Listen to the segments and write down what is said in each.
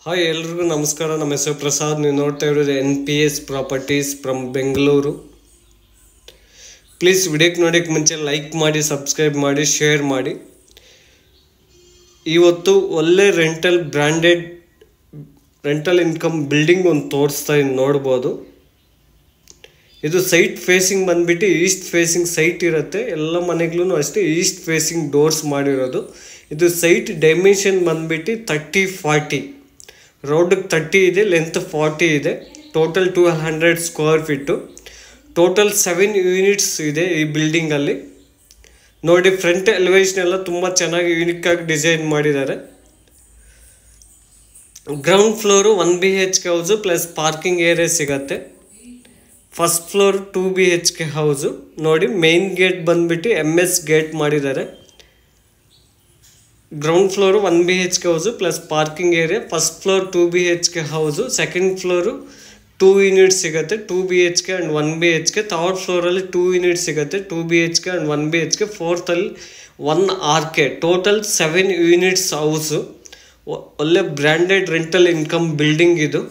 Hi ಎಲ್ರಿಗೂ ನಮಸ್ಕಾರ. ನಮ್ಮ ಹೆಸರು ಪ್ರಸಾದ್. ನೀವು ನೋಡ್ತಾ ಇರೋದು NPS properties from Bengaluru. Please ವಿಡಿಯೋಕ್ಕೆ ನೋಡೋಕ್ಕೆ ಮುಂಚೆ ಲೈಕ್ ಮಾಡಿ, ಸಬ್ಸ್ಕ್ರೈಬ್ ಮಾಡಿ, ಶೇರ್ ಮಾಡಿ. ಇವತ್ತು ಒಳ್ಳೆ ಬ್ರ್ಯಾಂಡೆಡ್ ರೆಂಟಲ್ ಇನ್ಕಮ್ ಬಿಲ್ಡಿಂಗ್ ಒಂದು ತೋರಿಸ್ತಾ ನೋಡ್ಬೋದು. ಇದು ಸೈಟ್ ಫೇಸಿಂಗ್ ಬಂದ್ಬಿಟ್ಟು ಈಸ್ಟ್ ಫೇಸಿಂಗ್ ಸೈಟ್ ಇರುತ್ತೆ. ಎಲ್ಲ ಮನೆಗಳೂ ಅಷ್ಟೇ ಈಸ್ಟ್ ಫೇಸಿಂಗ್ ಡೋರ್ಸ್ ಮಾಡಿರೋದು. ಇದು ಸೈಟ್ ಡೈಮೆನ್ಷನ್ ಬಂದ್ಬಿಟ್ಟು 30-40, ರೋಡಿಗೆ 30 ಇದೆ, ಲೆಂತ್ 40 ಇದೆ. Total 200 square feet. Total 7 units ಇದೆ ಈ ಬಿಲ್ಡಿಂಗಲ್ಲಿ. ನೋಡಿ, ಫ್ರಂಟ್ ಎಲಿವೇಶನ್ ಎಲ್ಲ ತುಂಬ ಚೆನ್ನಾಗಿ ಯೂನಿಕ್ ಆಗಿ ಡಿಸೈನ್ ಮಾಡಿದ್ದಾರೆ. Ground floor 1 BHK house plus parking area ಸಿಗತ್ತೆ. First floor 2 BHK house. ನೋಡಿ, ಮೇನ್ ಗೇಟ್ ಬಂದ್ಬಿಟ್ಟು MS ಗೇಟ್ ಮಾಡಿದ್ದಾರೆ. Ground floor 1 BHK house plus parking area. First floor 2 BHK house. Second floor 2 units ಸಿಗುತ್ತೆ, 2 BHK and 1 BHK. Third ಫ್ಲೋರಲ್ಲಿ 2 units ಸಿಗುತ್ತೆ, 2 BHK and 1 BHK. ಫೋರ್ತಲ್ಲಿ 1 RK. Total 7 units house. ಒಳ್ಳೆ branded rental income building ಇದು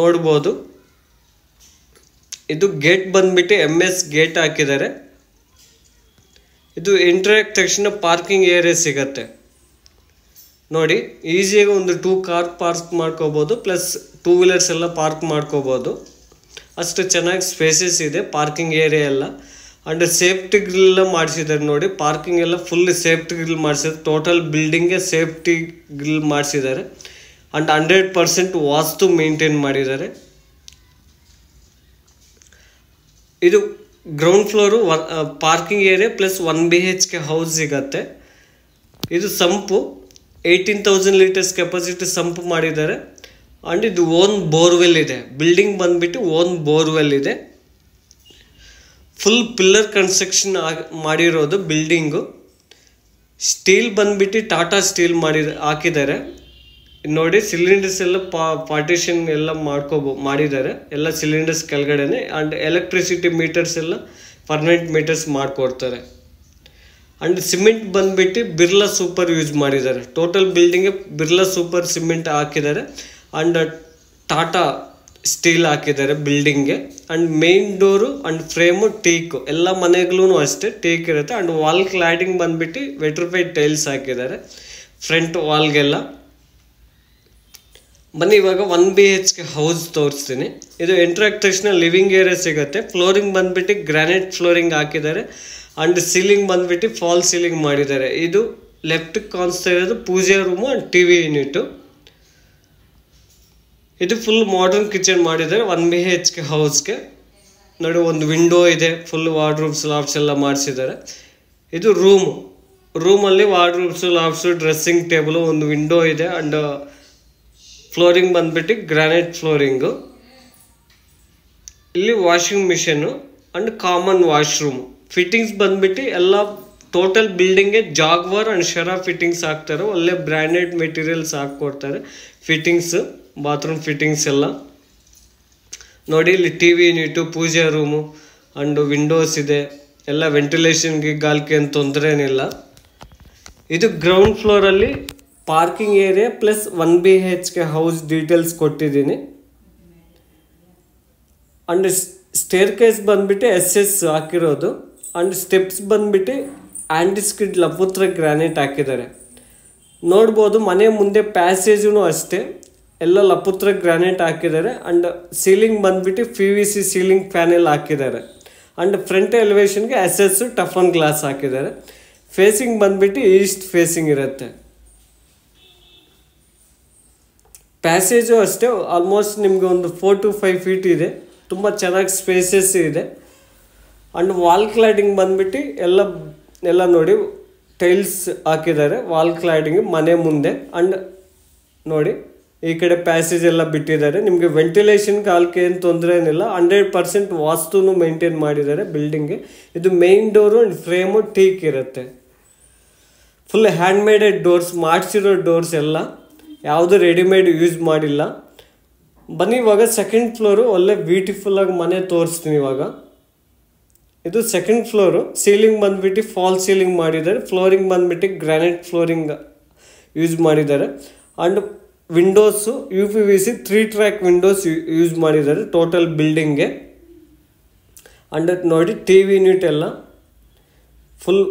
ನೋಡ್ಬೋದು. ಇದು gate ಬಂದ್ಬಿಟ್ಟು MS gate ಹಾಕಿದ್ದಾರೆ. ಇದು ಎಂಟ್ರಿ ಆದ ತಕ್ಷಣ ಪಾರ್ಕಿಂಗ್ ಏರಿಯಾ ಸಿಗತ್ತೆ. ನೋಡಿ, ಈಸಿಯಾಗಿ ಒಂದು 2 ಕಾರ್ ಪಾರ್ಕ್ ಮಾಡ್ಕೋಬೋದು, ಪ್ಲಸ್ 2 ವೀಲರ್ಸ್ ಎಲ್ಲ ಪಾರ್ಕ್ ಮಾಡ್ಕೋಬೋದು. ಅಷ್ಟು ಚೆನ್ನಾಗಿ ಸ್ಪೇಸಸ್ ಇದೆ ಪಾರ್ಕಿಂಗ್ ಏರಿಯಾ ಎಲ್ಲ. ಆ್ಯಂಡ್ ಸೇಫ್ಟಿ ಗ್ರಿಲ್ ಮಾಡಿಸಿದ್ದಾರೆ. ನೋಡಿ, ಪಾರ್ಕಿಂಗ್ ಎಲ್ಲ ಫುಲ್ ಸೇಫ್ಟಿ ಗ್ರಿಲ್ ಮಾಡಿಸಿದ್ದಾರೆ. ಟೋಟಲ್ ಬಿಲ್ಡಿಂಗ್ಗೆ ಸೇಫ್ಟಿ ಗ್ರಿಲ್ ಮಾಡಿಸಿದ್ದಾರೆ. ಆ್ಯಂಡ್ 100% ವಾಸ್ತು ಮೇಂಟೈನ್ ಮಾಡಿದ್ದಾರೆ. ಇದು ground floor parking area plus 1 BHK house ಸಿಗತ್ತೆ. ಇದು ಸಂಪು 18,000 ಲೀಟರ್ಸ್ ಕೆಪಾಸಿಟಿ ಸಂಪು ಮಾಡಿದ್ದಾರೆ. ಆ್ಯಂಡ್ ಇದು ಓನ್ ಬೋರ್ವೆಲ್ ಇದೆ. ಬಿಲ್ಡಿಂಗ್ ಬಂದ್ಬಿಟ್ಟು ಓನ್ ಬೋರ್ವೆಲ್ ಇದೆ. ಫುಲ್ ಪಿಲ್ಲರ್ ಕನ್ಸ್ಟ್ರಕ್ಷನ್ ಮಾಡಿರೋದು ಬಿಲ್ಡಿಂಗು. ಸ್ಟೀಲ್ ಬಂದ್ಬಿಟ್ಟು ಟಾಟಾ ಸ್ಟೀಲ್ ಹಾಕಿದ್ದಾರೆ. ನೋಡಿ, ಸಿಲಿಂಡರ್ಸ್ ಎಲ್ಲ ಪಾರ್ಟಿಷನ್ ಎಲ್ಲ ಮಾಡಿದ್ದಾರೆ. ಎಲ್ಲ ಸಿಲಿಂಡರ್ಸ್ ಕೆಳಗಡೆನೆ. ಆ್ಯಂಡ್ ಎಲೆಕ್ಟ್ರಿಸಿಟಿ ಮೀಟರ್ಸ್ ಎಲ್ಲ ಪರ್ಮನೆಂಟ್ ಮೀಟರ್ಸ್ ಮಾಡಿಕೊಡ್ತಾರೆ. ಆ್ಯಂಡ್ ಸಿಮೆಂಟ್ ಬಂದ್ಬಿಟ್ಟು ಬಿರ್ಲಾ ಸೂಪರ್ ಯೂಸ್ ಮಾಡಿದ್ದಾರೆ. ಟೋಟಲ್ ಬಿಲ್ಡಿಂಗ್ಗೆ ಬಿರ್ಲಾ ಸೂಪರ್ ಸಿಮೆಂಟ್ ಹಾಕಿದ್ದಾರೆ. ಆ್ಯಂಡ್ ಟಾಟಾ ಸ್ಟೀಲ್ ಹಾಕಿದ್ದಾರೆ ಬಿಲ್ಡಿಂಗ್ಗೆ. And main door and frame teak. ಎಲ್ಲ ಮನೆಗಳೂ ಅಷ್ಟೇ ಟೀಕ್ ಇರುತ್ತೆ. ಆ್ಯಂಡ್ ವಾಲ್ ಕ್ಲಾಡಿಂಗ್ ಬಂದ್ಬಿಟ್ಟು ವೆಟ್ರಿಫೈಡ್ ಟೈಲ್ಸ್ ಹಾಕಿದ್ದಾರೆ ಫ್ರಂಟ್ ವಾಲ್ಗೆಲ್ಲ. ಬನ್ನಿ, ಇವಾಗ 1 BHK ಹೌಸ್ ತೋರಿಸ್ತೀನಿ. ಇದು ಎಂಟ್ರಿ ಆದ ತಕ್ಷಣ ಲಿವಿಂಗ್ ಏರಿಯಾ ಸಿಗುತ್ತೆ. ಫ್ಲೋರಿಂಗ್ ಬಂದ್ಬಿಟ್ಟು ಗ್ರಾನೈಟ್ ಫ್ಲೋರಿಂಗ್ ಹಾಕಿದ್ದಾರೆ. ಆ್ಯಂಡ್ ಸೀಲಿಂಗ್ ಬಂದ್ಬಿಟ್ಟು ಫಾಲ್ ಸೀಲಿಂಗ್ ಮಾಡಿದ್ದಾರೆ. ಇದು ಲೆಫ್ಟ್ ಕಾಣಿಸ್ತಾ ಇರೋದು ಪೂಜೆ ರೂಮು ಆ್ಯಂಡ್ TV ಯೂನಿಟು. ಇದು ಫುಲ್ ಮಾಡರ್ನ್ ಕಿಚನ್ ಮಾಡಿದ್ದಾರೆ 1 BHK ಹೌಸ್ಗೆ. ನೋಡಿ, ಒಂದು ವಿಂಡೋ ಇದೆ, ಫುಲ್ ವಾರ್ಡ್ರೂಬ್ಸ್ ಲಾಫ್ಟ್ಸ್ ಎಲ್ಲ ಮಾಡಿಸಿದ್ದಾರೆ. ಇದು ರೂಮಲ್ಲಿ ವಾರ್ಡ್ರೂಬ್ಸು ಲಾಫ್ಟ್ಸು ಡ್ರೆಸ್ಸಿಂಗ್ ಟೇಬಲು, ಒಂದು ವಿಂಡೋ ಇದೆ. ಆ್ಯಂಡ್ ಫ್ಲೋರಿಂಗ್ ಬಂದ್ಬಿಟ್ಟು ಗ್ರಾನೈಟ್ ಫ್ಲೋರಿಂಗು. ಇಲ್ಲಿ washing machine and common washroom. Fittings ಬಂದ್ಬಿಟ್ಟು ಎಲ್ಲ ಟೋಟಲ್ ಬಿಲ್ಡಿಂಗ್ಗೆ ಜಾಗ್ವಾರ್ ಆ್ಯಂಡ್ ಶರಾ ಫಿಟ್ಟಿಂಗ್ಸ್ ಹಾಕ್ತಾರೆ. ಒಳ್ಳೆ ಬ್ರ್ಯಾಂಡೆಡ್ ಮೆಟೀರಿಯಲ್ಸ್ ಹಾಕ್ಕೊಡ್ತಾರೆ. ಫಿಟ್ಟಿಂಗ್ಸ್, ಬಾತ್ರೂಮ್ ಫಿಟ್ಟಿಂಗ್ಸ್ ಎಲ್ಲ ನೋಡಿ. ಇಲ್ಲಿ TV ಯೂನಿಟು, ಪೂಜೆ ರೂಮು ಆ್ಯಂಡ್ ವಿಂಡೋಸ್ ಇದೆ. ಎಲ್ಲ ವೆಂಟಿಲೇಷನ್ಗೆ ಗಾಳಿಗೆ ಏನು ತೊಂದರೆ ಏನಿಲ್ಲ. ಇದು ಗ್ರೌಂಡ್ ಫ್ಲೋರಲ್ಲಿ parking area plus 1 BHK house details ಕೊಟ್ಟಿದ್ದೀನಿ. ಆ್ಯಂಡ್ ಸ್ಟೇರ್ ಕೇಸ್ ಬಂದ್ಬಿಟ್ಟು SS ಹಾಕಿರೋದು. ಆ್ಯಂಡ್ ಸ್ಟೆಪ್ಸ್ ಬಂದ್ಬಿಟ್ಟು ಆ್ಯಂಟಿಸ್ಕಿಡ್ ಲಪುತ್ರ ಗ್ರಾನೈಟ್ ಹಾಕಿದ್ದಾರೆ. ನೋಡ್ಬೋದು, ಮನೆ ಮುಂದೆ ಪ್ಯಾಸೇಜೂ ಅಷ್ಟೇ ಎಲ್ಲ ಲಪುತ್ರ ಗ್ರಾನೈಟ್ ಹಾಕಿದ್ದಾರೆ. ಆ್ಯಂಡ್ ಸೀಲಿಂಗ್ ಬಂದ್ಬಿಟ್ಟು PVC ಸೀಲಿಂಗ್ ಪ್ಯಾನೆಲ್ ಹಾಕಿದ್ದಾರೆ. ಆ್ಯಂಡ್ ಫ್ರಂಟ್ ಎಲಿವೇಶನ್ಗೆ SS ಟಫನ್ ಗ್ಲಾಸ್ ಹಾಕಿದ್ದಾರೆ. ಫೇಸಿಂಗ್ ಬಂದ್ಬಿಟ್ಟು ಈಸ್ಟ್ ಫೇಸಿಂಗ್ ಇರುತ್ತೆ. ಪ್ಯಾಸೇಜು ಅಷ್ಟೇ ಆಲ್ಮೋಸ್ಟ್ ನಿಮಗೆ ಒಂದು 4 to 5 ಫೀಟ್ ಇದೆ. ತುಂಬ ಚೆನ್ನಾಗಿ ಸ್ಪೇಸಸ್ ಇದೆ. ಆ್ಯಂಡ್ ವಾಲ್ ಕ್ಲಾಡಿಂಗ್ ಬಂದ್ಬಿಟ್ಟು ಎಲ್ಲ ನೋಡಿ ಟೈಲ್ಸ್ ಹಾಕಿದ್ದಾರೆ ವಾಲ್ ಕ್ಲಾಡಿಂಗ್ ಮನೆ ಮುಂದೆ. ಆ್ಯಂಡ್ ನೋಡಿ, ಈ ಕಡೆ ಪ್ಯಾಸೇಜ್ ಎಲ್ಲ ಬಿಟ್ಟಿದ್ದಾರೆ. ನಿಮಗೆ ವೆಂಟಿಲೇಷನ್ ಕಾಲಕ್ಕೆ ಏನು ತೊಂದರೆ ಏನಿಲ್ಲ. 100% ವಾಸ್ತುನು ಮೇಂಟೈನ್ ಮಾಡಿದ್ದಾರೆ ಬಿಲ್ಡಿಂಗ್ಗೆ. ಇದು main door and frame teak ಇರುತ್ತೆ. ಫುಲ್ ಹ್ಯಾಂಡ್ ಮೇಡೆಡ್ ಡೋರ್ಸ್ ಮಾಡಿಸಿರೋ ಡೋರ್ಸ್ ಎಲ್ಲ, ಯಾವುದು ರೆಡಿಮೇಡ್ ಯೂಸ್ ಮಾಡಿಲ್ಲ. ಬನ್ನಿ, ಇವಾಗ ಸೆಕೆಂಡ್ ಫ್ಲೋರು ಒಳ್ಳೆ ಬ್ಯೂಟಿಫುಲ್ಲಾಗಿ ಮನೆ ತೋರಿಸ್ತೀನಿ. ಇವಾಗ ಇದು ಸೆಕೆಂಡ್ ಫ್ಲೋರು. ಸೀಲಿಂಗ್ ಬಂದ್ಬಿಟ್ಟು ಫಾಲ್ ಸೀಲಿಂಗ್ ಮಾಡಿದ್ದಾರೆ. ಫ್ಲೋರಿಂಗ್ ಬಂದ್ಬಿಟ್ಟು ಗ್ರಾನೈಟ್ ಫ್ಲೋರಿಂಗ್ ಯೂಸ್ ಮಾಡಿದ್ದಾರೆ. And windows UPVC 3 track windows use ಮಾಡಿದ್ದಾರೆ ಟೋಟಲ್ ಬಿಲ್ಡಿಂಗ್ಗೆ. ಅಂಡ್ ನೋಡಿ TV ಯೂನಿಟ್ ಎಲ್ಲ ಫುಲ್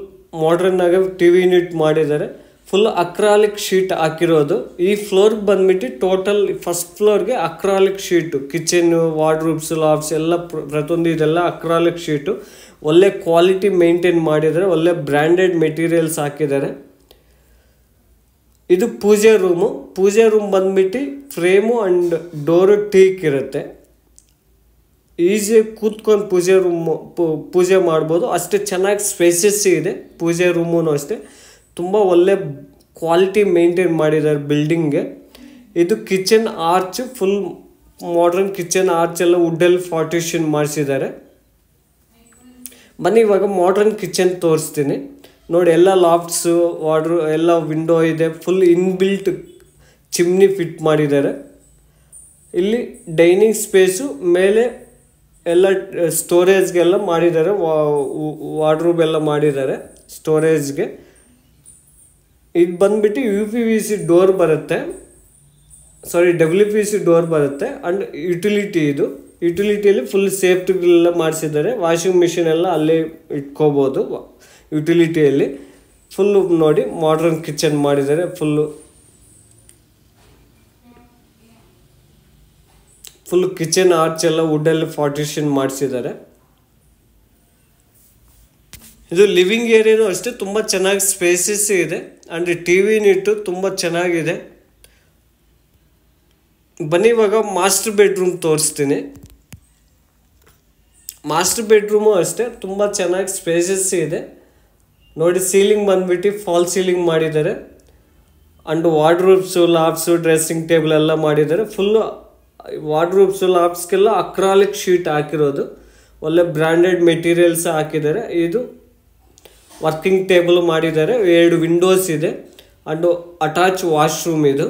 ಮಾಡರ್ನ್ ಆಗಿ TV ಯೂನಿಟ್ ಮಾಡಿದ್ದಾರೆ. ಫುಲ್ ಅಕ್ರಾಲಿಕ್ ಶೀಟ್ ಹಾಕಿರೋದು. ಈ ಫ್ಲೋರ್ಗೆ ಬಂದ್ಬಿಟ್ಟು ಟೋಟಲ್ ಫಸ್ಟ್ ಫ್ಲೋರ್ಗೆ acrylic sheet, kitchen, wardrobes, lofts ಎಲ್ಲ ಪ್ರತಿಯೊಂದು ಇದೆಲ್ಲ ಅಕ್ರಾಲಿಕ್ ಶೀಟು. ಒಳ್ಳೆ ಕ್ವಾಲಿಟಿ ಮೇಂಟೈನ್ ಮಾಡಿದ್ದಾರೆ, ಒಳ್ಳೆ ಬ್ರ್ಯಾಂಡೆಡ್ ಮೆಟೀರಿಯಲ್ಸ್ ಹಾಕಿದ್ದಾರೆ. ಇದು ಪೂಜೆ ರೂಮ್ ಬಂದ್ಬಿಟ್ಟು ಫ್ರೇಮು ಆ್ಯಂಡ್ ಡೋರು ಟೀಕ್ ಇರುತ್ತೆ. ಈಸಿಯಾಗಿ ಕೂತ್ಕೊಂಡು ಪೂಜೆ ಮಾಡ್ಬೋದು. ಅಷ್ಟೇ ಚೆನ್ನಾಗಿ ಸ್ಪೇಸಸ್ ಇದೆ. ಪೂಜೆ ರೂಮೂ ಅಷ್ಟೇ ತುಂಬ ಒಳ್ಳೆ ಕ್ವಾಲಿಟಿ ಮೇಂಟೈನ್ ಮಾಡಿದ್ದಾರೆ ಬಿಲ್ಡಿಂಗ್ಗೆ. ಇದು kitchen arch, full modern kitchen arch ಎಲ್ಲ ವುಡ್ಡಲ್ಲಿ ಪಾರ್ಟಿಷನ್ ಮಾಡಿಸಿದ್ದಾರೆ. ಬನ್ನಿ ಇವಾಗ ಮಾಡರ್ನ್ ಕಿಚನ್ ತೋರಿಸ್ತೀನಿ ನೋಡಿ. ಎಲ್ಲ ಲಾಫ್ಟ್ಸು, ಎಲ್ಲ ವಿಂಡೋ ಇದೆ. ಫುಲ್ ಇನ್ಬಿಲ್ಟ್ ಚಿಮ್ನಿ ಫಿಟ್ ಮಾಡಿದ್ದಾರೆ. ಇಲ್ಲಿ ಡೈನಿಂಗ್ ಸ್ಪೇಸು, ಮೇಲೆ ಎಲ್ಲ ಸ್ಟೋರೇಜ್ಗೆಲ್ಲ ಮಾಡಿದ್ದಾರೆ. ವಾರ್ಡ್ರೂಬ್ ಎಲ್ಲ ಮಾಡಿದ್ದಾರೆ ಸ್ಟೋರೇಜ್ಗೆ. ಇದು ಬಂದ್ಬಿಟ್ಟು UPVC ಡೋರ್ ಬರುತ್ತೆ, WPC ಡೋರ್ ಬರುತ್ತೆ. ಆ್ಯಂಡ್ ಯುಟಿಲಿಟಿ, ಇದು ಯುಟಿಲಿಟಿಯಲ್ಲಿ ಫುಲ್ ಸೇಫ್ಟಿಗಳೆಲ್ಲ ಮಾಡಿಸಿದ್ದಾರೆ. ವಾಷಿಂಗ್ ಮಿಷಿನ್ ಎಲ್ಲ ಅಲ್ಲೇ ಇಟ್ಕೋಬೋದು ಯುಟಿಲಿಟಿಯಲ್ಲಿ. ಫುಲ್ಲು ನೋಡಿ ಮಾಡರ್ನ್ ಕಿಚನ್ ಮಾಡಿದ್ದಾರೆ. ಫುಲ್ ಕಿಚನ್ ಆರ್ಚ್ ಎಲ್ಲ ವುಡ್ಡಲ್ಲಿ ಪಾರ್ಟಿಷನ್ ಮಾಡಿಸಿದ್ದಾರೆ. ಇದು ಲಿವಿಂಗ್ ಏರಿಯಾನು ಅಷ್ಟೇ ತುಂಬ ಚೆನ್ನಾಗಿ ಸ್ಪೇಸಸ್ ಇದೆ. ಆ್ಯಂಡ್ TV ಯೂನಿಟ್ಟು ತುಂಬ ಚೆನ್ನಾಗಿದೆ. ಬನ್ನಿ ಇವಾಗ ಮಾಸ್ಟರ್ ಬೆಡ್ರೂಮ್ ತೋರಿಸ್ತೀನಿ. ಮಾಸ್ಟರ್ ಬೆಡ್ರೂಮು ಅಷ್ಟೇ ತುಂಬ ಚೆನ್ನಾಗಿ ಸ್ಪೇಸಸ್ ಇದೆ ನೋಡಿ. ಸೀಲಿಂಗ್ ಬಂದ್ಬಿಟ್ಟು ಫಾಲ್ ಸೀಲಿಂಗ್ ಮಾಡಿದ್ದಾರೆ. ಆ್ಯಂಡ್ ವಾರ್ಡ್ರೂಬ್ಸು, ಲಾಫ್ಟ್ಸು, ಡ್ರೆಸ್ಸಿಂಗ್ ಟೇಬಲ್ ಎಲ್ಲ ಮಾಡಿದ್ದಾರೆ. ಫುಲ್ಲು ವಾರ್ಡ್ರೂಬ್ಸು, ಲಾಫ್ಟ್ಸ್ಗೆಲ್ಲ ಅಕ್ರಾಲಿಕ್ ಶೀಟ್ ಹಾಕಿರೋದು. ಒಳ್ಳೆ ಬ್ರ್ಯಾಂಡೆಡ್ ಮೆಟೀರಿಯಲ್ಸ್ ಹಾಕಿದ್ದಾರೆ. ಇದು ವರ್ಕಿಂಗ್ ಟೇಬಲ್ ಮಾಡಿದ್ದಾರೆ. 2 ವಿಂಡೋಸ್ ಇದೆ. ಆ್ಯಂಡ್ ಅಟ್ಯಾಚ್ ವಾಶ್ರೂಮ್ ಇದು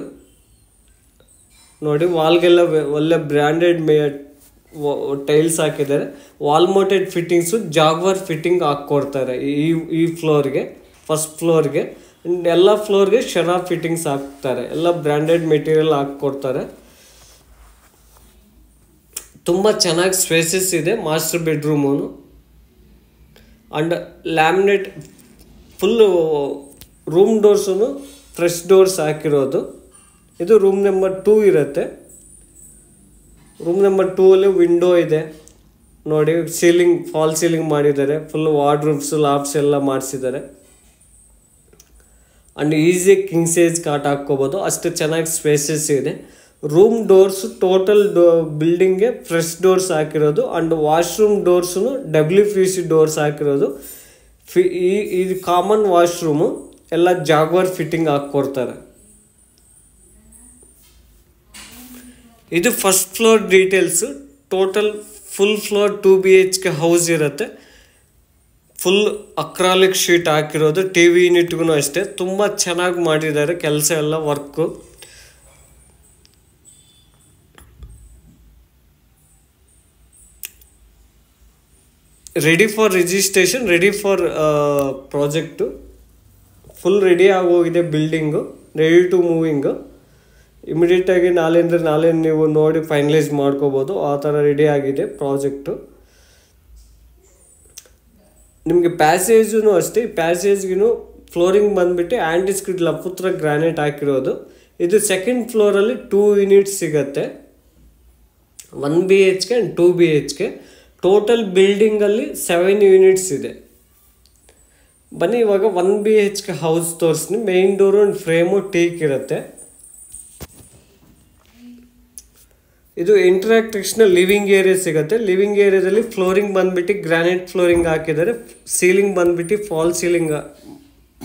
ನೋಡಿ. ವಾಲ್ಗೆಲ್ಲ ಒಳ್ಳೆ ಬ್ರ್ಯಾಂಡೆಡ್ ಟೈಲ್ಸ್ ಹಾಕಿದ್ದಾರೆ. Wall mounted fittings Jaquar fitting ಹಾಕ್ಕೊಡ್ತಾರೆ ಈ ಫ್ಲೋರ್ಗೆ, ಫಸ್ಟ್ ಫ್ಲೋರ್ಗೆ. ಎಲ್ಲ ಫ್ಲೋರ್ಗೆ ಶರಾ ಫಿಟ್ಟಿಂಗ್ಸ್ ಹಾಕ್ತಾರೆ. ಎಲ್ಲ ಬ್ರ್ಯಾಂಡೆಡ್ ಮೆಟೀರಿಯಲ್ ಹಾಕ್ಕೊಡ್ತಾರೆ. ತುಂಬ ಚೆನ್ನಾಗಿ ಸ್ಪೇಸಸ್ ಇದೆ master bedroom. And laminate full room doors fresh doors ಹಾಕಿರೋದು. ಇದು ರೂಮ್ ನಂಬರ್ 2 ಇರುತ್ತೆ. ರೂಮ್ ನಂಬರ್ 2 ಅಲ್ಲಿ ವಿಂಡೋ ಇದೆ ನೋಡಿ. ಫಾಲ್ ಸೀಲಿಂಗ್ ಮಾಡಿದ್ದಾರೆ. ಫುಲ್ ವಾರ್ಡ್ರೂಬ್ಸ್, ಲಾಫ್ಟ್ಸ್ ಎಲ್ಲ ಮಾಡಿಸಿದ್ದಾರೆ. ಆ್ಯಂಡ್ ಈಸಿಯಾಗಿ ಕಿಂಗ್ ಸೈಜ್ ಕಾಟ್ ಹಾಕ್ಕೋಬೋದು, ಅಷ್ಟು ಚೆನ್ನಾಗಿ ಸ್ಪೇಸಸ್ ಇದೆ. ರೂಮ್ ಡೋರ್ಸು ಟೋಟಲ್ ಬಿಲ್ಡಿಂಗ್ಗೆ ಫ್ರೆಶ್ ಡೋರ್ಸ್ ಹಾಕಿರೋದು. And washroom doors WPC doors ಹಾಕಿರೋದು. ಇದು ಕಾಮನ್ ವಾಶ್ರೂಮು ಎಲ್ಲ ಜಾಗ್ವರ್ ಫಿಟ್ಟಿಂಗ್ ಹಾಕ್ಕೊಡ್ತಾರೆ. ಇದು first floor details. Total full floor 2 BHK house ಇರುತ್ತೆ. ಫುಲ್ ಅಕ್ರಾಲಿಕ್ ಶೀಟ್ ಹಾಕಿರೋದು. TV ಯೂನಿಟ್ಗೂ ಅಷ್ಟೇ ತುಂಬ ಚೆನ್ನಾಗಿ ಮಾಡಿದ್ದಾರೆ ಕೆಲಸ ಎಲ್ಲ, work. Ready for registration, ready for project. Full ready ಆಗೋಗಿದೆ ಬಿಲ್ಡಿಂಗು, ರೆಡಿ ಟು ಮೂವಿಂಗು. ಇಮಿಡಿಯೇಟಾಗಿ ನಾಳೆ ನೀವು ನೋಡಿ ಫೈನಲೈಸ್ ಮಾಡ್ಕೋಬೋದು. ಆ ಥರ ರೆಡಿ ಆಗಿದೆ ಪ್ರಾಜೆಕ್ಟು. ನಿಮಗೆ ಪ್ಯಾಸೇಜೂ ಅಷ್ಟೇ. ಪ್ಯಾಸೇಜ್ಗೂ ಫ್ಲೋರಿಂಗ್ ಬಂದುಬಿಟ್ಟು ಆ್ಯಂಟಿಸ್ಕಿಡ್ ಲಪುತ್ರ ಗ್ರಾನೈಟ್ ಹಾಕಿರೋದು. ಇದು ಸೆಕೆಂಡ್ ಫ್ಲೋರಲ್ಲಿ 2 ಯೂನಿಟ್ಸ್ ಸಿಗುತ್ತೆ. 1 BHK ಆ್ಯಂಡ್ 2 BHK. ಟೋಟಲ್ ಬಿಲ್ಡಿಂಗಲ್ಲಿ 7 ಯೂನಿಟ್ಸ್ ಇದೆ. ಬನ್ನಿ ಇವಾಗ 1 BHK ಹೌಸ್ ತೋರಿಸ್ತೀನಿ. Main door and frame teak ಇರುತ್ತೆ. ಇದು ಇಂಟ್ರಾಕ್ಟೇಷನ್ ಲಿವಿಂಗ್ ಏರಿಯಾ ಸಿಗುತ್ತೆ. ಲಿವಿಂಗ್ ಏರಿಯಾದಲ್ಲಿ ಫ್ಲೋರಿಂಗ್ ಬಂದ್ಬಿಟ್ಟು ಗ್ರಾನೈಟ್ ಫ್ಲೋರಿಂಗ್ ಹಾಕಿದ್ದಾರೆ. ಸೀಲಿಂಗ್ ಬಂದ್ಬಿಟ್ಟು ಫಾಲ್ ಸೀಲಿಂಗ್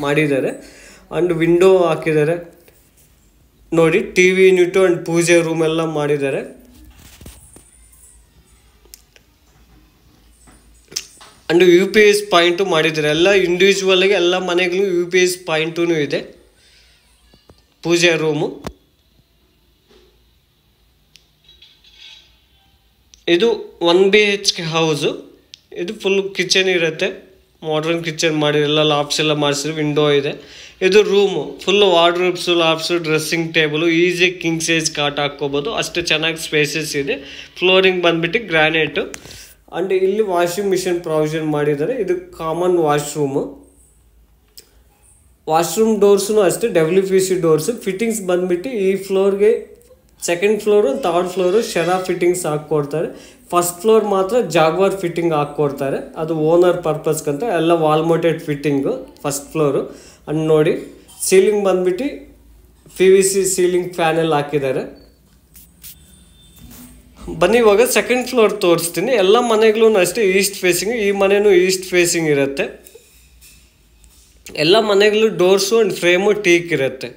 ಮಾಡಿದ್ದಾರೆ. ಆ್ಯಂಡ್ ವಿಂಡೋ ಹಾಕಿದ್ದಾರೆ ನೋಡಿ. TV ಯೂನಿಟು ಆ್ಯಂಡ್ ಪೂಜೆ ರೂಮ್ ಎಲ್ಲ ಮಾಡಿದ್ದಾರೆ. ಆ್ಯಂಡ್ UPS ಪಾಯಿಂಟು ಮಾಡಿದ್ದಾರೆ. ಎಲ್ಲ ಇಂಡಿವಿಜುವಲ್ಗೆ ಎಲ್ಲ ಮನೆಗಳು UPS ಪಾಯಿಂಟೂ ಇದೆ. ಪೂಜೆ ರೂಮು ಇದು 1 BHK ಹೌಸು. ಇದು ಫುಲ್ ಕಿಚನ್ ಇರುತ್ತೆ. ಮಾಡರ್ನ್ ಕಿಚನ್ ಮಾಡಿ ಎಲ್ಲ ಲಾಫ್ಟ್ಸ್ ಎಲ್ಲ ಮಾಡಿಸಿದ್ರು. ವಿಂಡೋ ಇದೆ. ಇದು room full wardrobes lofts dressing table easy king size cot ಹಾಕ್ಕೋಬೋದು, ಅಷ್ಟು ಚೆನ್ನಾಗಿ ಸ್ಪೇಸಸ್ ಇದೆ. ಫ್ಲೋರಿಂಗ್ ಬಂದ್ಬಿಟ್ಟು ಗ್ರಾನೈಟು. ಆ್ಯಂಡ್ ಇಲ್ಲಿ ವಾಷಿಂಗ್ ಮಿಷಿನ್ ಪ್ರಾವಿಷನ್ ಮಾಡಿದ್ದಾರೆ. ಇದು ಕಾಮನ್ ವಾಶ್ರೂಮ್ ಡೋರ್ಸು ಅಷ್ಟೇ WPC ಡೋರ್ಸು. ಫಿಟ್ಟಿಂಗ್ಸ್ ಬಂದ್ಬಿಟ್ಟು ಈ ಫ್ಲೋರ್ಗೆ second floor third floor Cera fittings ಹಾಕ್ಕೊಡ್ತಾರೆ. ಫಸ್ಟ್ ಫ್ಲೋರ್ ಮಾತ್ರ ಜಾಗ್ವಾರ್ ಫಿಟ್ಟಿಂಗ್ ಹಾಕ್ಕೊಡ್ತಾರೆ, ಅದು ಓನರ್ ಪರ್ಪಸ್ಗಂತ. ಎಲ್ಲ wall mounted fitting first floor. And ನೋಡಿ ಸೀಲಿಂಗ್ ಬಂದ್ಬಿಟ್ಟು PVC ಸೀಲಿಂಗ್ ಫ್ಯಾನೆಲ್ ಹಾಕಿದ್ದಾರೆ. ಬನ್ನಿ ಇವಾಗ ಸೆಕೆಂಡ್ ಫ್ಲೋರ್ ತೋರಿಸ್ತೀನಿ. ಎಲ್ಲ ಮನೆಗಳೂ ಅಷ್ಟೇ ಈಸ್ಟ್ ಫೇಸಿಂಗ್, ಈ ಮನೆಯೂ ಈಸ್ಟ್ ಫೇಸಿಂಗ್ ಇರುತ್ತೆ. ಎಲ್ಲ ಮನೆಗಳು ಡೋರ್ಸು ಆ್ಯಂಡ್ ಫ್ರೇಮು ಟೀಕ್ ಇರುತ್ತೆ.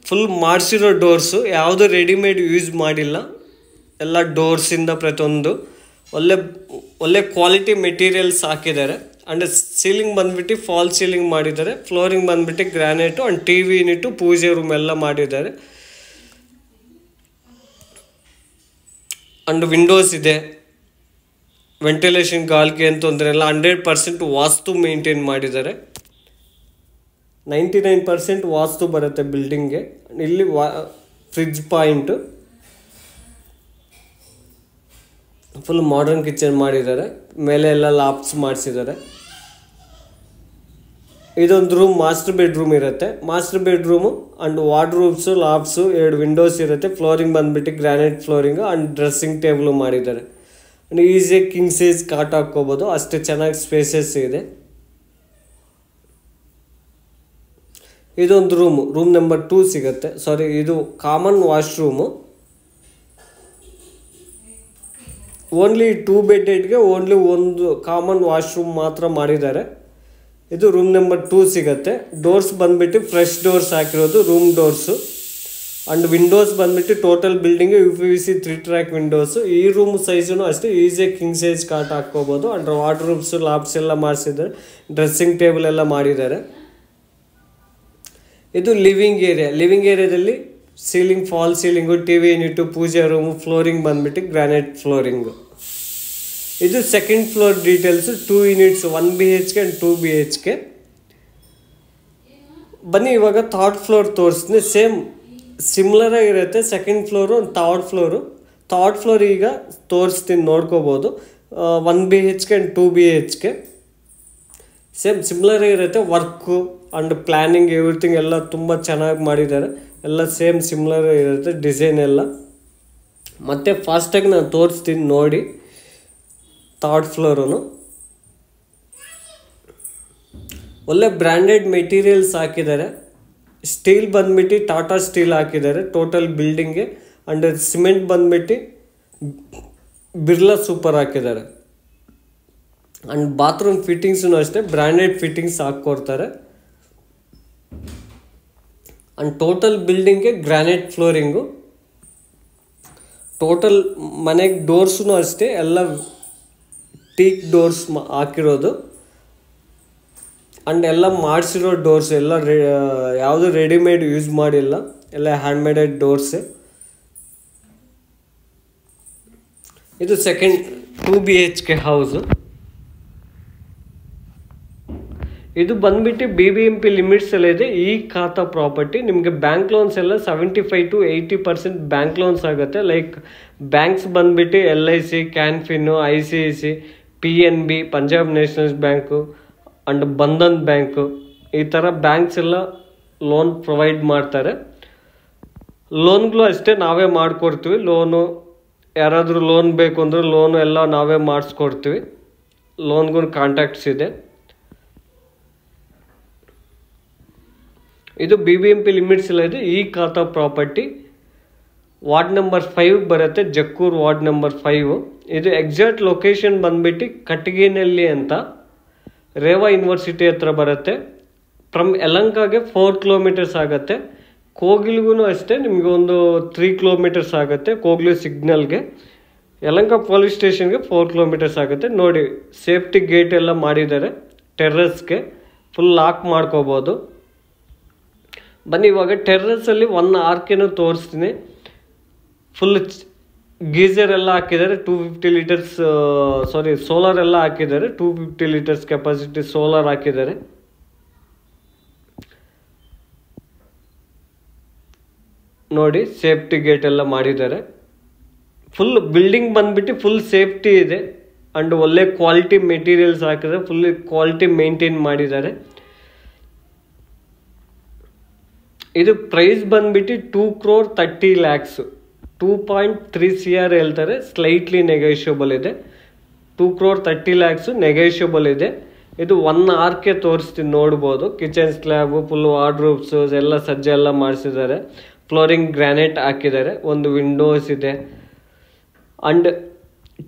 ಫುಲ್ ಮಾಡಿಸಿರೋ ಡೋರ್ಸು, ಯಾವುದು ರೆಡಿಮೇಡ್ ಯೂಸ್ ಮಾಡಿಲ್ಲ. ಎಲ್ಲ ಡೋರ್ಸಿಂದ ಪ್ರತಿಯೊಂದು ಒಳ್ಳೆ ಕ್ವಾಲಿಟಿ ಮೆಟೀರಿಯಲ್ಸ್ ಹಾಕಿದ್ದಾರೆ. ಆ್ಯಂಡ್ ಸೀಲಿಂಗ್ ಬಂದ್ಬಿಟ್ಟು ಫಾಲ್ ಸೀಲಿಂಗ್ ಮಾಡಿದ್ದಾರೆ. ಫ್ಲೋರಿಂಗ್ ಬಂದ್ಬಿಟ್ಟು ಗ್ರಾನೈಟು ಆ್ಯಂಡ್ TV ಯೂನಿಟು ಪೂಜೆ ರೂಮ್ ಎಲ್ಲ ಮಾಡಿದ್ದಾರೆ. ಆ್ಯಂಡ್ ವಿಂಡೋಸ್ ಇದೆ, ವೆಂಟಿಲೇಷನ್ ಗಾಳಿಗೆ ಏನು ತೊಂದರೆ ಇಲ್ಲ. 100% ವಾಸ್ತು ಮೇಂಟೈನ್ ಮಾಡಿದ್ದಾರೆ. 99% ವಾಸ್ತು ಬರುತ್ತೆ ಬಿಲ್ಡಿಂಗ್ಗೆ. ಇಲ್ಲಿ fridge point, full modern kitchen ಮಾಡಿದ್ದಾರೆ. ಮೇಲೆ ಎಲ್ಲ ಲಾಫ್ಟ್ಸ್ ಮಾಡಿಸಿದ್ದಾರೆ. ಇದೊಂದು ರೂಮ್ ಮಾಸ್ಟರ್ ಬೆಡ್ರೂಮ್ ಇರುತ್ತೆ. Master bedroom and wardrobes lofts 2 windows ಇರುತ್ತೆ. ಫ್ಲೋರಿಂಗ್ ಬಂದ್ಬಿಟ್ಟು granite flooring and dressing table ಮಾಡಿದ್ದಾರೆ. ಈಸಿಯಾಗಿ ಕಿಂಗ್ ಸೈಜ್ ಕಾಟ್ ಹಾಕ್ಕೋಬೋದು, ಅಷ್ಟು ಚೆನ್ನಾಗಿ ಸ್ಪೇಸಸ್ ಇದೆ. ಇದೊಂದು ರೂಮ್ ನಂಬರ್ 2 ಸಿಗುತ್ತೆ. ಇದು ಕಾಮನ್ ವಾಶ್ರೂಮು. ಓನ್ಲಿ 2 ಬೆಡ್ಗೆ ಓನ್ಲಿ ಒಂದು ಕಾಮನ್ ವಾಶ್ರೂಮ್ ಮಾತ್ರ ಮಾಡಿದ್ದಾರೆ. ಇದು ರೂಮ್ ನಂಬರ್ 2 ಸಿಗುತ್ತೆ. ಡೋರ್ಸ್ ಬಂದ್ಬಿಟ್ಟು ಫ್ರೆಶ್ ಡೋರ್ಸ್ ಹಾಕಿರೋದು ರೂಮ್ ಡೋರ್ಸು. ಆ್ಯಂಡ್ ವಿಂಡೋಸ್ ಬಂದ್ಬಿಟ್ಟು total building UPVC 3 track windows. ಈ ರೂಮ್ ಸೈಜೂ ಅಷ್ಟೇ ಈಸಿಯಾಗಿ ಕಿಂಗ್ ಸೈಜ್ ಕಾಟ್ ಹಾಕ್ಕೋಬೋದು. ಆ್ಯಂಡ್ ವಾರ್ಡ್ರೋಬ್ಸು ಲಾಫ್ಟ್ಸ್ ಎಲ್ಲ ಮಾಡಿಸಿದ್ದಾರೆ. ಡ್ರೆಸ್ಸಿಂಗ್ ಟೇಬಲ್ ಎಲ್ಲ ಮಾಡಿದ್ದಾರೆ. ಇದು ಲಿವಿಂಗ್ ಏರಿಯಾದಲ್ಲಿ ceiling fall ceiling, TV unit, ಪೂಜೆ ರೂಮು, ಫ್ಲೋರಿಂಗ್ ಬಂದ್ಬಿಟ್ಟು ಗ್ರಾನೈಟ್ ಫ್ಲೋರಿಂಗು. ಇದು second floor details. 2 units, 1 BHK and 2 BHK. ಬನ್ನಿ ಇವಾಗ ಥರ್ಡ್ ಫ್ಲೋರ್ ತೋರಿಸ್ತೀನಿ. ಸೇಮ್ ಸಿಮ್ಲರ್ ಆಗಿರುತ್ತೆ ಸೆಕೆಂಡ್ ಫ್ಲೋರು ಥರ್ಡ್ ಫ್ಲೋರ್ ಈಗ ತೋರಿಸ್ತೀನಿ, ನೋಡ್ಕೋಬೋದು. 1 BHK and 2 BHK same similar ಆಗಿರುತ್ತೆ. ವರ್ಕು ಆ್ಯಂಡ್ ಪ್ಲ್ಯಾನಿಂಗ್ ಎವ್ರಿಥಿಂಗ್ ಎಲ್ಲ ತುಂಬ ಚೆನ್ನಾಗಿ ಮಾಡಿದ್ದಾರೆ. ಎಲ್ಲ ಸೇಮ್ ಸಿಮ್ಲರ್ ಇರುತ್ತೆ ಡಿಸೈನ್ ಎಲ್ಲ. ಮತ್ತು ಫಾಸ್ಟಾಗಿ ನಾನು ತೋರಿಸ್ತೀನಿ ನೋಡಿ. ಥರ್ಡ್ ಫ್ಲೋರು ಒಳ್ಳೆ ಬ್ರ್ಯಾಂಡೆಡ್ ಮೆಟೀರಿಯಲ್ಸ್ ಹಾಕಿದ್ದಾರೆ. ಸ್ಟೀಲ್ ಬಂದ್ಬಿಟ್ಟು ಟಾಟಾ ಸ್ಟೀಲ್ ಹಾಕಿದ್ದಾರೆ ಟೋಟಲ್ ಬಿಲ್ಡಿಂಗ್ಗೆ. ಆ್ಯಂಡ್ ಸಿಮೆಂಟ್ ಬಂದ್ಬಿಟ್ಟು ಬಿರ್ಲಾ ಸೂಪರ್ ಹಾಕಿದ್ದಾರೆ. ಆ್ಯಂಡ್ ಬಾತ್ರೂಮ್ ಫಿಟ್ಟಿಂಗ್ಸೂ ಅಷ್ಟೇ ಬ್ರ್ಯಾಂಡೆಡ್ ಫಿಟ್ಟಿಂಗ್ಸ್ ಹಾಕ್ಕೊಡ್ತಾರೆ. ಆ್ಯಂಡ್ ಟೋಟಲ್ ಬಿಲ್ಡಿಂಗ್ಗೆ ಗ್ರಾನೈಟ್ ಫ್ಲೋರಿಂಗು. ಟೋಟಲ್ ಮನೆಗೆ ಡೋರ್ಸೂ ಅಷ್ಟೇ ಎಲ್ಲ ಟೀಕ್ ಡೋರ್ಸ್ ಹಾಕಿರೋದು. ಆ್ಯಂಡ್ ಎಲ್ಲ ಮಾಡಿಸಿರೋ ಡೋರ್ಸ್ ಎಲ್ಲ ಯಾವುದು ರೆಡಿಮೇಡ್ ಯೂಸ್ ಮಾಡಿಲ್ಲ, ಎಲ್ಲ ಹ್ಯಾಂಡ್ಮೇಡೆಡ್ ಡೋರ್ಸೇ. ಇದು ಸೆಕೆಂಡ್ 2 BHK ಹೌಸು. ಇದು ಬಂದ್ಬಿಟ್ಟು BBMP ಲಿಮಿಟ್ಸ್ ಎಲ್ಲ ಇದೆ. ಈ ಖಾತಾ ಪ್ರಾಪರ್ಟಿ ನಿಮಗೆ ಬ್ಯಾಂಕ್ ಲೋನ್ಸ್ ಎಲ್ಲ 75 to 80% ಬ್ಯಾಂಕ್ ಲೋನ್ಸ್ ಆಗುತ್ತೆ. ಲೈಕ್ ಬ್ಯಾಂಕ್ಸ್ ಬಂದ್ಬಿಟ್ಟು LIC, ಕ್ಯಾನ್ಫಿನ್ನು, ICICI, PNB, Punjab national bank and Bandhan bank, ಈ ಥರ ಬ್ಯಾಂಕ್ಸ್ ಎಲ್ಲ ಲೋನ್ ಪ್ರೊವೈಡ್ ಮಾಡ್ತಾರೆ. ಲೋನ್ಗಳು ಅಷ್ಟೇ ನಾವೇ ಮಾಡಿಕೊಡ್ತೀವಿ. ಯಾರಾದರೂ ಲೋನ್ ಬೇಕು ಅಂದರೆ ಲೋನು ಎಲ್ಲ ನಾವೇ ಮಾಡಿಸ್ಕೊಡ್ತೀವಿ. ಲೋನ್ಗೂ ಕಾಂಟ್ಯಾಕ್ಟ್ಸ್ ಇದೆ. ಇದು BBMP ಲಿಮಿಟ್ಸ್ ಎಲ್ಲ ಇದೆ. ಈ ಖಾತಾ ಪ್ರಾಪರ್ಟಿ ವಾರ್ಡ್ ನಂಬರ್ 5 ಬರುತ್ತೆ, ಜಕ್ಕೂರು ವಾರ್ಡ್ ನಂಬರ್ 5. ಇದು ಎಕ್ಸಾಕ್ಟ್ ಲೊಕೇಶನ್ ಬಂದ್ಬಿಟ್ಟು ಕಟಗಿನಲ್ಲಿ ಅಂತ, ರೇವಾ ಯೂನಿವರ್ಸಿಟಿ ಹತ್ರ ಬರುತ್ತೆ. ಫ್ರಮ್ ಯಲಹಂಕಗೆ 4 ಕಿಲೋಮೀಟರ್ಸ್ ಆಗುತ್ತೆ. ಕೋಗಿಲ್ಗೂ ಅಷ್ಟೇ ನಿಮಗೆ ಒಂದು 3 ಕಿಲೋಮೀಟರ್ಸ್ ಆಗುತ್ತೆ. ಕೋಗಿಲು ಸಿಗ್ನಲ್ಗೆ ಯಲಹಂಕ ಪೊಲೀಸ್ ಸ್ಟೇಷನ್ಗೆ 4 ಕಿಲೋಮೀಟರ್ಸ್ ಆಗುತ್ತೆ. ನೋಡಿ ಸೇಫ್ಟಿ ಗೇಟ್ ಎಲ್ಲ ಮಾಡಿದ್ದಾರೆ. ಟೆರ್ರಸ್ಗೆ ಫುಲ್ ಲಾಕ್ ಮಾಡ್ಕೋಬೋದು. ಬನ್ನಿ ಇವಾಗ ಟೆರ್ರಸಲ್ಲಿ 1 ಆರ್ಕೆನೂ ತೋರಿಸ್ತೀನಿ. ಫುಲ್ ಗೀಸರ್ ಎಲ್ಲ ಹಾಕಿದ್ದಾರೆ. 250 ಲೀಟರ್ಸ್ ಸೋಲಾರ್ ಎಲ್ಲ ಹಾಕಿದ್ದಾರೆ. 250 ಲೀಟರ್ಸ್ ಕೆಪಾಸಿಟಿ ಸೋಲಾರ್ ಹಾಕಿದ್ದಾರೆ. ನೋಡಿ ಸೇಫ್ಟಿ ಗೇಟ್ ಎಲ್ಲ ಮಾಡಿದ್ದಾರೆ. ಫುಲ್ ಬಿಲ್ಡಿಂಗ್ ಬಂದ್ಬಿಟ್ಟು ಫುಲ್ ಸೇಫ್ಟಿ ಇದೆ ಅಂಡ್ ಒಳ್ಳೆ ಕ್ವಾಲಿಟಿ ಮೆಟೀರಿಯಲ್ಸ್ ಹಾಕಿದ್ರೆ ಫುಲ್ ಕ್ವಾಲಿಟಿ ಮೇಂಟೈನ್ ಮಾಡಿದ್ದಾರೆ. ಇದು ಪ್ರೈಸ್ ಬಂದ್ಬಿಟ್ಟು 2,30,00,000 2.3 CR ಹೇಳ್ತಾರೆ. ಸ್ಲೈಟ್ಲಿ ನೆಗೋಷಿಯಬಲ್ ಇದೆ. 2,30,00,000 ನೆಗೋಷಿಯಬಲ್ ಇದೆ. ಇದು 1 hourಗೆ ತೋರಿಸ್ತೀನಿ, ನೋಡ್ಬೋದು. ಕಿಚನ್ ಸ್ಲ್ಯಾಬ್ ಫುಲ್ ವಾರ್ಡ್ರೋಬ್ಸ್ ಎಲ್ಲ ಸಜ್ಜೆ ಎಲ್ಲ ಮಾಡಿಸಿದ್ದಾರೆ. ಫ್ಲೋರಿಂಗ್ ಗ್ರಾನೈಟ್ ಹಾಕಿದ್ದಾರೆ. ಒಂದು ವಿಂಡೋಸ್ ಇದೆ ಅಂಡ್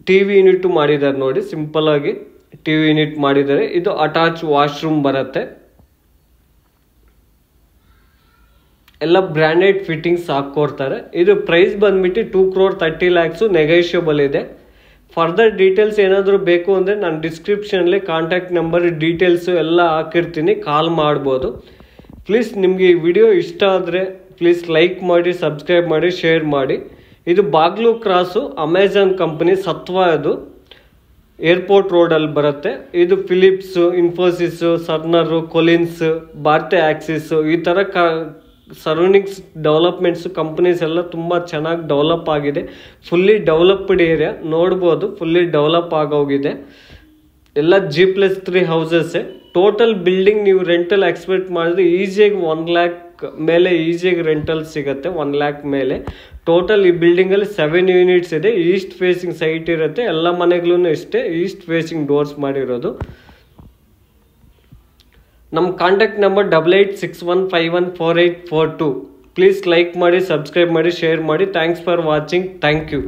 TV ಯೂನಿಟ್ ಮಾಡಿದ್ದಾರೆ. ನೋಡಿ ಸಿಂಪಲ್ ಆಗಿ TV ಯೂನಿಟ್ ಮಾಡಿದ್ದಾರೆ. ಇದು ಅಟ್ಯಾಚ್ ವಾಶ್ರೂಮ್ ಬರುತ್ತೆ. ಎಲ್ಲ ಬ್ರ್ಯಾಂಡೆಡ್ ಫಿಟ್ಟಿಂಗ್ಸ್ ಹಾಕ್ಕೊಡ್ತಾರೆ. ಇದು ಪ್ರೈಸ್ ಬಂದ್ಬಿಟ್ಟು 2,30,00,000 ನೆಗೋಷಿಯಬಲ್ ಇದೆ. ಫರ್ದರ್ ಡೀಟೇಲ್ಸ್ ಏನಾದರೂ ಬೇಕು ಅಂದರೆ ನಾನು ಡಿಸ್ಕ್ರಿಪ್ಷನಲ್ಲಿ ಕಾಂಟ್ಯಾಕ್ಟ್ ನಂಬರ್ ಡೀಟೇಲ್ಸು ಎಲ್ಲ ಹಾಕಿರ್ತೀನಿ, ಕಾಲ್ ಮಾಡ್ಬೋದು. ಪ್ಲೀಸ್ ನಿಮಗೆ ಈ ವಿಡಿಯೋ ಇಷ್ಟ ಆದರೆ ಪ್ಲೀಸ್ ಲೈಕ್ ಮಾಡಿ, ಸಬ್ಸ್ಕ್ರೈಬ್ ಮಾಡಿ, ಶೇರ್ ಮಾಡಿ. ಇದು ಬಾಗ್ಲು ಕ್ರಾಸು ಅಮೆಝಾನ್ ಕಂಪನಿ ಸತ್ವ, ಅದು ಏರ್ಪೋರ್ಟ್ ರೋಡಲ್ಲಿ ಬರುತ್ತೆ. ಇದು ಫಿಲಿಪ್ಸು, ಇನ್ಫೋಸಿಸ್ಸು, ಸರ್ನರು, ಕೊಲಿನ್ಸ್, ಭಾರತಿ ಆಕ್ಸಿಸ್ಸು ಈ ಥರ ಸರೌಂಡಿಂಗ್ಸ್ ಡೆವಲಪ್ಮೆಂಟ್ಸು ಕಂಪನೀಸ್ ಎಲ್ಲ ತುಂಬ ಚೆನ್ನಾಗಿ ಡೆವಲಪ್ ಆಗಿದೆ. ಫುಲ್ಲಿ ಡೆವಲಪ್ಡ್ ಏರಿಯಾ ನೋಡ್ಬೋದು. ಫುಲ್ಲಿ ಡೆವಲಪ್ ಆಗೋಗಿದೆ. ಎಲ್ಲ G+3 ಹೌಸಸ್ಸೇ. ಟೋಟಲ್ ಬಿಲ್ಡಿಂಗ್ ನೀವು ರೆಂಟಲ್ ಎಕ್ಸ್ಪೆಕ್ಟ್ ಮಾಡಿದ್ರೆ ಈಸಿಯಾಗಿ 1 lakh ಮೇಲೆ ಈಸಿಯಾಗಿ ರೆಂಟಲ್ ಸಿಗುತ್ತೆ. 1 lakh ಮೇಲೆ. ಟೋಟಲ್ ಈ ಬಿಲ್ಡಿಂಗಲ್ಲಿ 7 ಯೂನಿಟ್ಸ್ ಇದೆ. ಈಸ್ಟ್ ಫೇಸಿಂಗ್ ಸೈಟ್ ಇರುತ್ತೆ. ಎಲ್ಲ ಮನೆಗಳೂ ಇಷ್ಟೇ ಈಸ್ಟ್ ಫೇಸಿಂಗ್ ಡೋರ್ಸ್ ಮಾಡಿರೋದು. ನಮ್ಮ ಕಾಂಟ್ಯಾಕ್ಟ್ ನಂಬರ್ 8861514842. ಪ್ಲೀಸ್ ಲೈಕ್ ಮಾಡಿ, ಸಬ್ಸ್ಕ್ರೈಬ್ ಮಾಡಿ, ಶೇರ್ ಮಾಡಿ. Thanks for watching. Thank you.